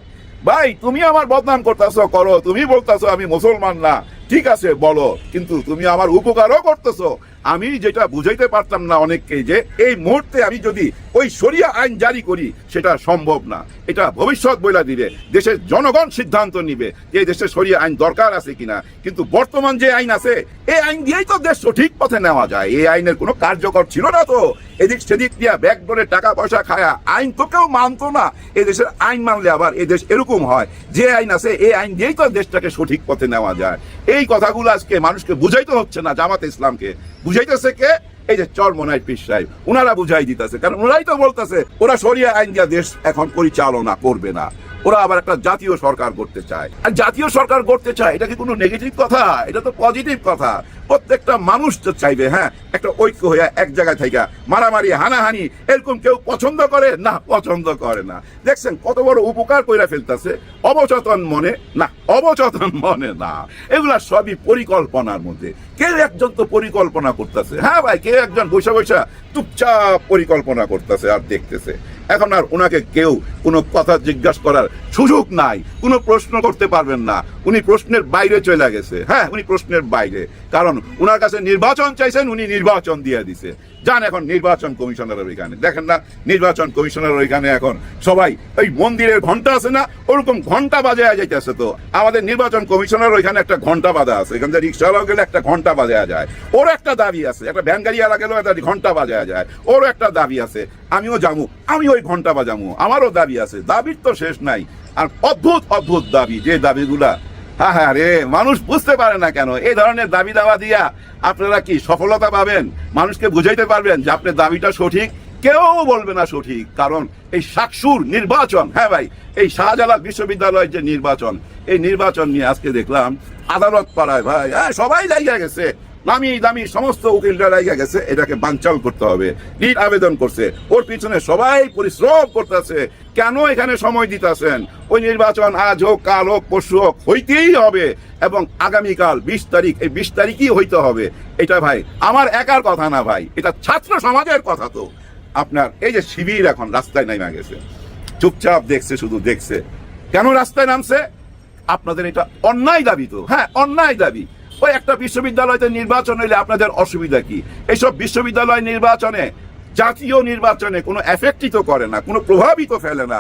ভাই তুমি আমার বদনাম করতেছো, করো, তুমি বলতেছো আমি মুসলমান না, ঠিক আছে বলো, কিন্তু তুমি আমার উপকারও করতেছো। আমি যেটা বুঝাইতে পারতাম না অনেককে, যে এই মুহূর্তে আমি যদি ওই শরিয়া আইন জারি করি সেটা সম্ভব না। এটা ভবিষ্যৎ বইলা দিবে, দেশের জনগণ সিদ্ধান্ত নিবে যে দেশে শরিয়া আইন দরকার আছে কিনা। কিন্তু বর্তমান যে আইন আছে এই আইন দিয়েই তো দেশ সঠিক পথে নেওয়া যায়। এই আইনের কোনো কার্যকর ছিল না তো, এদিক সেদিক দিয়া ব্যাগ ধরে টাকা পয়সা খায়া আইন তো কেউ মানতো না। এই দেশের আইন মানলে আবার এই দেশ এরকম হয়, যে আইন আছে এই আইন দিয়েই তো দেশটাকে সঠিক পথে নেওয়া যায়। এই কথাগুলো আজকে মানুষকে বুঝাইতে হচ্ছে না, জামাতে ইসলামকে বুঝাইতেছে কে? এই যে চরমনাই পীর সাহেব, ওনারা বুঝাই দিতেছে। কারণ ওরাই তো বলতেছে ওরা শরিয়া আইন দিয়া দেশ এখন পরিচালনা করবে না, ওরা আবার একটা জাতীয় সরকার করতে চায়। আর জাতীয় সরকার করতে চায়, এটা কি কোনো নেগেটিভ কথা? এটা তো পজিটিভ কথা। প্রত্যেকটা মানুষ তো চাইবে হ্যাঁ একটা ঐক্য হয়ে এক জায়গায় থাকা, মারামারি হানাহানি এরকম কেউ পছন্দ করে না, পছন্দ করে না। দেখছেন কত বড় উপকার কইরা ফেলতেছে অবচেতন মনে, না অবচেতন মনে না, এগুলা সবই পরিকল্পনার মধ্যে। কেউ একজন তো পরিকল্পনা করতেছে, হ্যাঁ ভাই, কেউ একজন বৈশা বৈশা চুপচাপ পরিকল্পনা করতেছে আর দেখতেছে। এখন আর ওনাকে কেউ কোনো কথা জিজ্ঞাসা করার সুযোগ নাই, কোনো প্রশ্ন করতে পারবেন না। উনি প্রশ্নের বাইরে চলে গেছে। হ্যাঁ, উনি প্রশ্নের বাইরে, কারণ উনার কাছে নির্বাচন চাইছেন, উনি নির্বাচন দিয়ে দিছে। যান এখন নির্বাচন কমিশনারের ওইখানে, দেখেন না নির্বাচন কমিশনারের ওইখানে এখন সবাই ওই মন্দিরের ঘন্টা আছে না, ওরকম ঘন্টা বাজায় যাইতেছে। তো আমাদের নির্বাচন কমিশনার ওইখানে একটা ঘন্টা বাজা আছে, এখান থেকে রিক্সাওয়ালা গেলে একটা ঘন্টা বাজায় যায়, ওর একটা দাবি আছে। একটা ভ্যান গাড়িওয়ালা গেলেও একটা ঘন্টা বাজায় যায়, ওরও একটা দাবি আছে। আমিও যাবো, আমি ওই ঘন্টা বাজাবো, আমারও দাবি আছে। দাবির তো শেষ নাই। আর অদ্ভুত অদ্ভুত দাবি, যে দাবিগুলা হ্যাঁ রে মানুষ বুঝতে পারে না কেন। এই ধরনের দাবি দাওয়া দিয়া আপনারা কি সফলতা পাবেন? মানুষকে বুঝাইতে পারবেন যে আপনার দাবিটা সঠিক? কেউ বলবে না সঠিক। কারণ এই শাকসুর নির্বাচন, হ্যাঁ ভাই, এই শাহজালাল বিশ্ববিদ্যালয়ের যে নির্বাচন, এই নির্বাচন নিয়ে আজকে দেখলাম আদালত পাড়ায় ভাই সবাই লাগিয়ে গেছে, নামি দামি সমস্ত উকিলরা লাগিয়ে গেছে, এটাকে বানচাল করতে হবে, রিট আবেদন করছে। ওর পিছনে সবাই পরিশ্রম করতেছে। কেন এখানে সময় দিতেছেন? ওই নির্বাচন আজ হোক, কাল হোক, পরশু হোক, হইতেই হবে। এবং আগামীকাল 20 তারিখ, এই 20 তারিখই হইতে হবে। এটা ভাই আমার একার কথা না ভাই, এটা ছাত্র সমাজের কথা। তো আপনার এই যে শিবির এখন রাস্তায় নেমে গেছে, চুপচাপ দেখছে, শুধু দেখছে। কেন রাস্তায় নামছে? আপনাদের এটা অন্যায় দাবি। তো হ্যাঁ, অন্যায় দাবি। ওই একটা বিশ্ববিদ্যালয়তে নির্বাচন হইলে আপনাদের অসুবিধা কি? এইসব বিশ্ববিদ্যালয় নির্বাচনে, জাতীয় নির্বাচনে কোনো এফেক্টই তো করে না, কোনো প্রভাবই তো ফেলে না।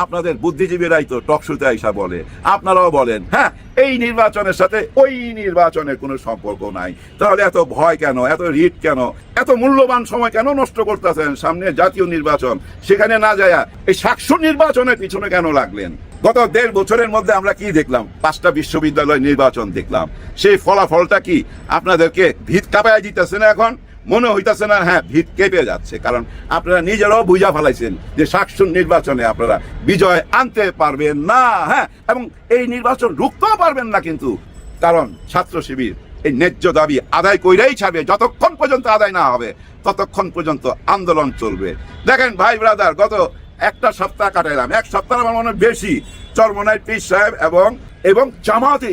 আপনাদের বুদ্ধিজীবীরাই তো টকশোতে আইসা বলে, আপনারাও বলেন হ্যাঁ এই নির্বাচনের সাথে ওই নির্বাচনের কোনো সম্পর্ক নাই। তাহলে এত ভয় কেন, এত রিট কেন, এত মূল্যবান সময় কেন নষ্ট করতেছেন? সামনে জাতীয় নির্বাচন, সেখানে না যায় এই শাকসুর নির্বাচনের পিছনে কেন লাগলেন? গত 1.5 বছরের মধ্যে আমরা কি দেখলাম? 5টা বিশ্ববিদ্যালয় নির্বাচন দেখলাম। সেই ফলাফলটা কি? আপনাদেরকে ভিত কাঁপায় দিতেছে না? এখন মনে হইতেছে না? হ্যাঁ, ভিত কেঁপে যাচ্ছে। কারণ আপনারা নিজেরাও বুঝা ফেলাইছেন যে শাকসুর নির্বাচনে আপনারা বিজয় আনতে পারবেন না। হ্যাঁ, এবং এই নির্বাচন রুখতেও পারবেন না। কিন্তু কারণ ছাত্র শিবির এই ন্যায্য দাবি আদায় কইরাই ছাড়বে। যতক্ষণ পর্যন্ত আদায় না হবে ততক্ষণ পর্যন্ত আন্দোলন চলবে। দেখেন ভাই ব্রাদার, গত একটা সপ্তাহ কাটাইলাম, এক সপ্তাহ আমার মনে বেশি, চরমনাই পীর সাহেব এবং জামাতে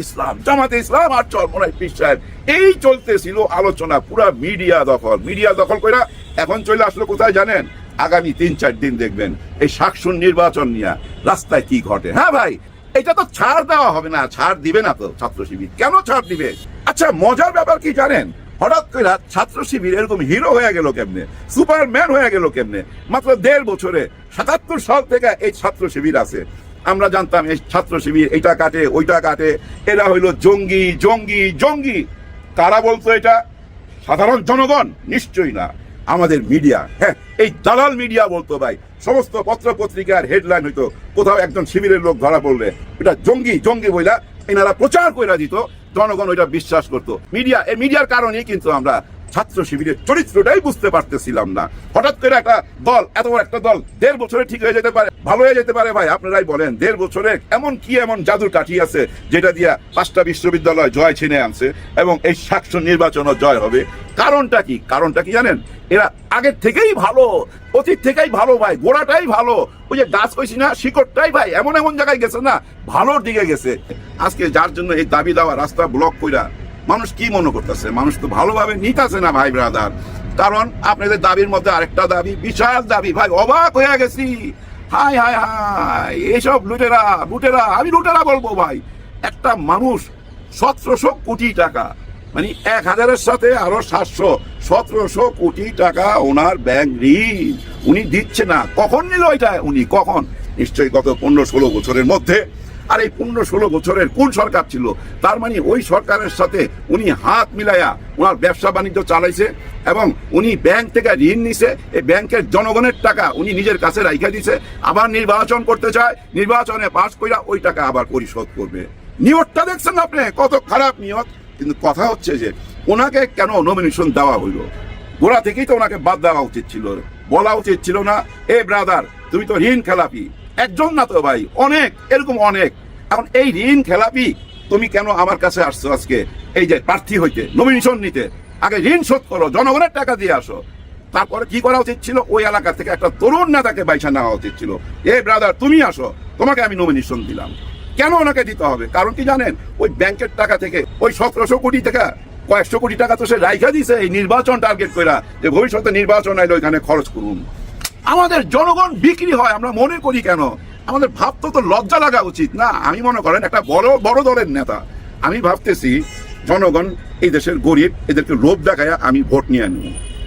ইসলাম আর চরমনাই পীর সাহেব এই চলতেছিল আলোচনা। পুরা মিডিয়া দখল কইরা এখন চলে আসলো কোথায় জানেন? আগামী 3-4 দিন দেখবেন এই শাকসুর নির্বাচন নিয়ে রাস্তায় কি ঘটে। হ্যাঁ ভাই, এটা তো ছাড় দেওয়া হবে না, ছাড় দিবে না তো ছাত্র শিবির। কেন ছাড় দিবে? আচ্ছা, মজার ব্যাপার কি জানেন? হঠাৎ করে ছাত্র শিবির এরকম হিরো হয়ে গেল কেমনে, সুপারম্যান হয়ে গেল কেমনে? মাত্র 1.5 বছরে 77 সাল থেকে এই ছাত্র শিবির আছে। আমরা জানতাম এই ছাত্র শিবির এটা কাটে, ওইটা কাটে, এরা হইলো জঙ্গি জঙ্গি জঙ্গি। কারা বলতো এটা? সাধারণ জনগণ? নিশ্চয়ই না, আমাদের মিডিয়া। হ্যাঁ, এই দালাল মিডিয়া বলতো ভাই। সমস্ত পত্র পত্রিকার হেডলাইন হইতো, কোথাও একজন শিবিরের লোক ধরা পড়লে এটা জঙ্গি জঙ্গি বইলা এনারা প্রচার করে দিত, জনগণ ওইটা বিশ্বাস করতো। মিডিয়ার কারণেই কিন্তু আমরা ছাত্র শিবিরের চরিত্রটাই বুঝতে পারতেছিলাম না। হঠাৎ করে একটা দল, এত বড় একটা দল 1.5 বছরে ঠিক হয়ে যেতে পারে, ভালো হয়ে যেতে পারে। ভাই আপনারাই বলেন, 1.5 বছরে এমন জাদুর কাঠি আছে যেটা দিয়া 5টা বিশ্ববিদ্যালয় জয় ছিনে আনছে এবং এই 700 নির্বাচনও জয় হবে? কারণটা কি জানেন? এরা আগের থেকেই ভালো, অতীত থেকেই ভালো ভাই, গোড়াটাই ভালো। ওই যে গাছ কইছি না, শিকড়টাই ভাই এমন জায়গায় গেছে না, ভালোর দিকে গেছে। আজকে যার জন্য এই দাবি দেওয়া, রাস্তা ব্লক কইরা মানুষ কি মনে করতেছে? মানুষ তো ভালোভাবে নিতেছে না ভাই ব্রাদার। কারণ আপনাদের দাবির মধ্যে আরেকটা দাবি, বিশাল দাবি ভাই, অবাক হয়ে গেছি। হাই হাই হাই, এইসব লুটেরা, আমি লুটেরা বলবো ভাই। একটা মানুষ 1700 কোটি টাকা, মানে 1000-এর সাথে আরো 700 কোটি টাকা ওনার ব্যাংক ঋণ উনি দিচ্ছে না। কখন নিল এটা উনি? কখন? নিশ্চয়ই গত 15-16 বছরের মধ্যে। আর এই 15-16 বছরের কোন সরকার ছিল? তার মানে ওই সরকারের সাথে উনি হাত মিলাইয়া ওনার ব্যবসা বাণিজ্য চালাইছে এবং উনি ব্যাংক থেকে ঋণ নিছে। এই ব্যাংকের জনগণের টাকা উনি নিজের কাছে রাইখা দিছে। আবার নির্বাচন করতে চায়, নির্বাচনে পাশ কইরা ওই টাকা আবার পরিশোধ করবে। নিয়তটা দেখছেন আপনি, কত খারাপ নিয়ত। কিন্তু কথা হচ্ছে যে ওনাকে কেন নমিনেশন দেওয়া হইল? গোড়া থেকেই তো ওনাকে বাদ দেওয়া উচিত ছিল, বলা উচিত ছিল না, এ ব্রাদার তুমি তো ঋণ খেলাপি। একজন না তো ভাই, অনেক, এরকম অনেক। এখন এই ঋণ খেলাপি তুমি কেন আমার কাছে আসছো আজকে এই যে প্রার্থী হইতে, নমিনেশন নিতে? আগে ঋণ শোধ করো, জনগণের টাকা দিয়ে আসো। তারপরে কি করা উচিত ছিল? ওই এলাকা থেকে একটা তরুণ নেতাকে বাইছা নেওয়া উচিত ছিল। এ ব্রাদার তুমি আসো, তোমাকে আমি নমিনেশন দিলাম। কেন ওনাকে দিতে হবে? কারণ কি জানেন? ওই ব্যাংকের টাকা থেকে, ওই 1700 কোটি টাকা, কয়েকশো কোটি টাকা তো সে রাইখা দিছে এই নির্বাচন টার্গেট কইরা, যে ভবিষ্যতে নির্বাচন আইলে ওইখানে খরচ করুন। আমাদের জনগণ বিক্রি হয়, আমরা মনে করি কেন? আমাদের ভাবতে তো লজ্জা লাগা উচিত না? আমি মনে করেন একটা বড় দলের নেতা, আমি ভাবতেছি জনগণ এই দেশের গরিব, এদেরকে লোভ দেখাইয়া আমি ভোট নিয়ে আনব।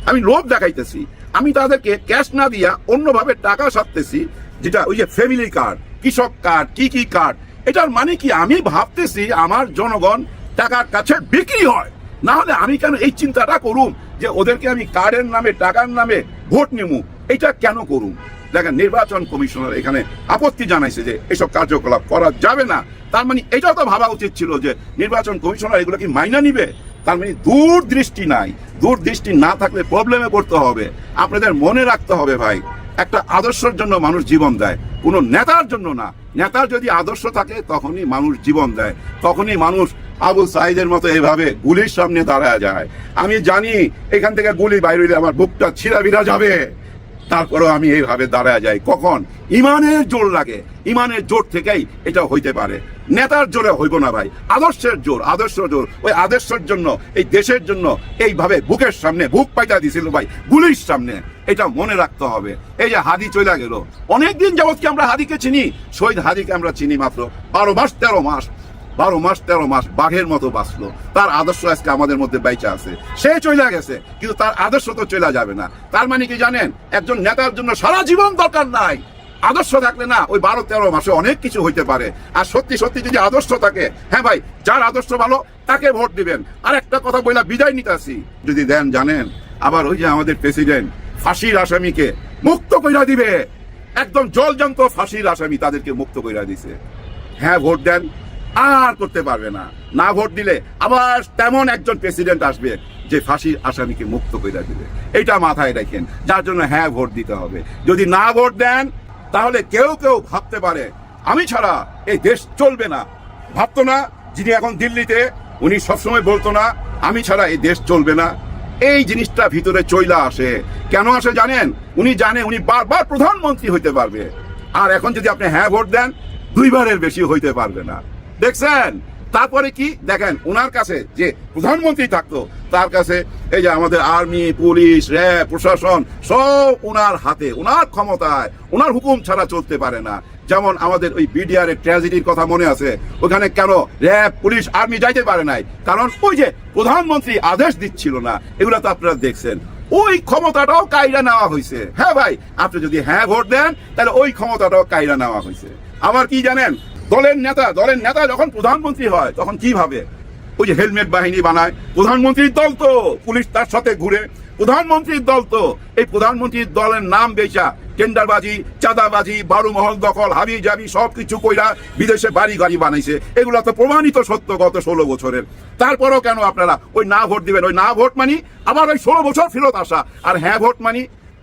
আমি লোভ দেখাইতেছি, আমি তাদেরকে ক্যাশ না দিয়া অন্যভাবে টাকা সারতেছি, যেটা ওই যে ফ্যামিলি কার্ড, কৃষক কার্ড, কি কার্ড। এটার মানে কি? আমি ভাবতেছি আমার জনগণ টাকার কাছে বিক্রি হয়। না হলে আমি কেন এই চিন্তাটা করুম যে ওদেরকে আমি কার্ডের নামে, টাকার নামে ভোট নেবো? এটা কেন করুম? দেখেন, নির্বাচন কমিশনার এখানে আপত্তি জানাইছে যে এসব কার্যকলাপ করা যাবে না। তার মানে এটাও তো ভাবা উচিত ছিল যে নির্বাচন কমিশনার এগুলো কি মাইনা নিবে। তার মানে দূরদৃষ্টি নাই। দূরদৃষ্টি না থাকলে প্রবলেমে পড়তে হবে। আপনাদের মনে রাখতে হবে ভাই, একটা আদর্শের জন্য মানুষ জীবন দেয়, কোনো নেতার জন্য না। নেতার যদি আদর্শ থাকে তখনই মানুষ জীবন দেয়, তখনই মানুষ আবু সাইদের মতো এভাবে গুলির সামনে দাঁড়ায় যায়। আমি জানি এখান থেকে গুলি বাইরে হইলে আমার বুকটা ছিঁড়া যাবে, তারপরেও আমি এইভাবে দাঁড়ায় যাই। কখন? ইমানের জোর লাগে। ইমানের জোর থেকেই এটা হইতে পারে, নেতার জোরে হইব না ভাই। আদর্শের জোর, ওই আদর্শের জন্য, এই দেশের জন্য এইভাবে বুকের সামনে বুক পাইটা দিছিল ভাই, গুলির সামনে। এটা মনে রাখতে হবে। এই যে হাদি চলে গেল, অনেকদিন যাবত কি আমরা হাদিকে চিনি? শহীদ হাদিকে আমরা চিনি মাত্র 12 মাস 13 মাস বাঘের মতো বাঁচলো। তার আদর্শ আজকে আমাদের মধ্যে বাইচা আছে। সে চলে গেছে, কিন্তু তার আদর্শ তো চলে যাবে না। তার মানে কি জানেন? একজন নেতার জন্য সারা জীবন দরকার নাই। আদর্শ থাকলে না ওই 12-13 মাসে অনেক কিছু হইতে পারে। আর সত্যি যদি আদর্শ থাকে, হ্যাঁ ভাই, যার আদর্শ ভালো তাকে ভোট দিবেন। আর একটা কথা বইলা বিদায় নিতে আসি, যদি দেন জানেন, আবার ওই যে আমাদের প্রেসিডেন্ট ফাঁসির আসামিকে মুক্ত কইরা দিবে। একদম জলজন্ত ফাঁসির আসামি, তাদেরকে মুক্ত কইরা দিছে। হ্যাঁ ভোট দেন, আর করতে পারবে না। না ভোট দিলে আবার তেমন একজন প্রেসিডেন্ট আসবে যে ফাঁসির আসামিকে মুক্ত করে দিবে। এটা মাথায় রাখেন, যার জন্য হ্যাঁ ভোট দিতে হবে। যদি না ভোট দেন তাহলে কেউ ভাবতে পারে আমি ছাড়া এই দেশ চলবে না। ভাবতো না যিনি এখন দিল্লিতে, উনি সবসময় বলতো না আমি ছাড়া এই দেশ চলবে না। এই জিনিসটা ভিতরে চইলা আসে। কেন আসে জানেন? উনি জানে উনি বারবার প্রধানমন্ত্রী হইতে পারবে। আর এখন যদি আপনি হ্যাঁ ভোট দেন, 2 বারের বেশি হইতে পারবে না। দেখছেন? তারপরে কি দেখেন, ওনার কাছে যে প্রধানমন্ত্রী থাকতো, তার কাছে এই যে আমাদের আর্মি, পুলিশ, র্যাব, প্রশাসন সব ওনার হাতে, ওনার ক্ষমতায়, ওনার হুকুম ছাড়া চলতে পারে না। যেমন আমাদের ওই বিডিআর এর ট্র্যাজেডির কথা মনে আছে? ওখানে কেন র্যাব, পুলিশ, আর্মি যাইতে পারে নাই? কারণ ওই যে প্রধানমন্ত্রী আদেশ দিচ্ছিল না। এগুলো তো আপনারা দেখছেন। ওই ক্ষমতাটাও কাইরা নেওয়া হয়েছে। হ্যাঁ ভাই, আপনি যদি হ্যাঁ ভোট দেন তাহলে ওই ক্ষমতাটাও কাইরা নেওয়া হয়েছে। আবার কি জানেন? দলের নেতা যখন প্রধানমন্ত্রী হয় তখন কি ভাবে? ওই যে হেলমেট বাহিনী বানায়। প্রধানমন্ত্রীর দল তো, পুলিশ তার সাথে ঘুরে। প্রধানমন্ত্রীর দল তো, এই প্রধানমন্ত্রীর দলের নাম বেচা টেন্ডারবাজি, চাঁদাবাজি, বারু মহল দখল, হাবি জাবি সবকিছু কইরা বিদেশে বাড়ি গাড়ি বানাইছে। এগুলো তো প্রমাণিত সত্য গত 16 বছরের। তারপরেও কেন আপনারা ওই না ভোট দিবেন? ওই না ভোট মানি আবার ওই 16 বছর ফেরত আসা, আর হ্যাঁ ভোট মানি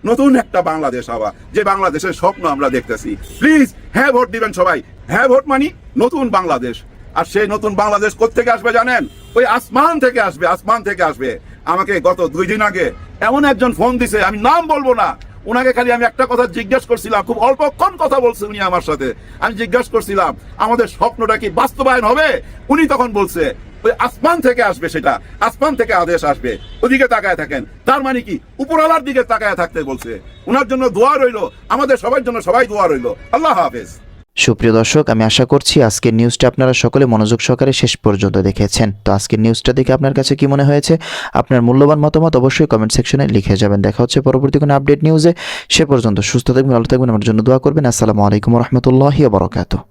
নতুন একটা বাংলাদেশ আবার, যে বাংলাদেশের স্বপ্ন আমরা দেখতেছি। প্লিজ হ্যাঁ ভোট দিবেন সবাই। হ্যাঁ ভোট মানি নতুন বাংলাদেশ। আর সেই নতুন বাংলাদেশ কোত্থেকে আসবে জানেন? ওই আসমান থেকে আসবে, আসমান থেকে আসবে। আমাকে গত 2 দিন আগে এমন একজন ফোন দিছে, আমি নাম বলবো না, ওনাকে খালি আমি একটা কথা জিজ্ঞেস করছিলাম, খুব অল্পক্ষণ কথা বলছে উনি আমার সাথে। আমি জিজ্ঞেস করছিলাম আমাদের স্বপ্নটা কি বাস্তবায়ন হবে? উনি তখন বলছে ওই আসমান থেকে আসবে, সেটা আসমান থেকে আদেশ আসবে, ওদিকে তাকায় থাকেন। তার মানে কি উপরওয়ালার দিকে তাকায় থাকতে বলছে। ওনার জন্য দোয়া রইলো, আমাদের সবার জন্য সবাই দোয়া রইলো। আল্লাহ হাফেজ। সুপ্রিয় দর্শক, আমি আশা করছি আজকের নিউজটা আপনারা সকলে মনোযোগ সহকারে শেষ পর্যন্ত দেখেছেন। তো আজকের নিউজটা দেখে আপনার কাছে কি মনে হয়েছে? আপনার মূল্যবান মতামত অবশ্যই কমেন্ট সেকশনে লিখে যাবেন। দেখা হচ্ছে পরবর্তী কোনো আপডেট নিউজে। সে পর্যন্ত সুস্থ থাকবেন, ভালো থাকবেন, আমার জন্য দোয়া করবেন। আসসালামু আলাইকুম রহমতুল্লাহি ওয়া বারাকাতুহু।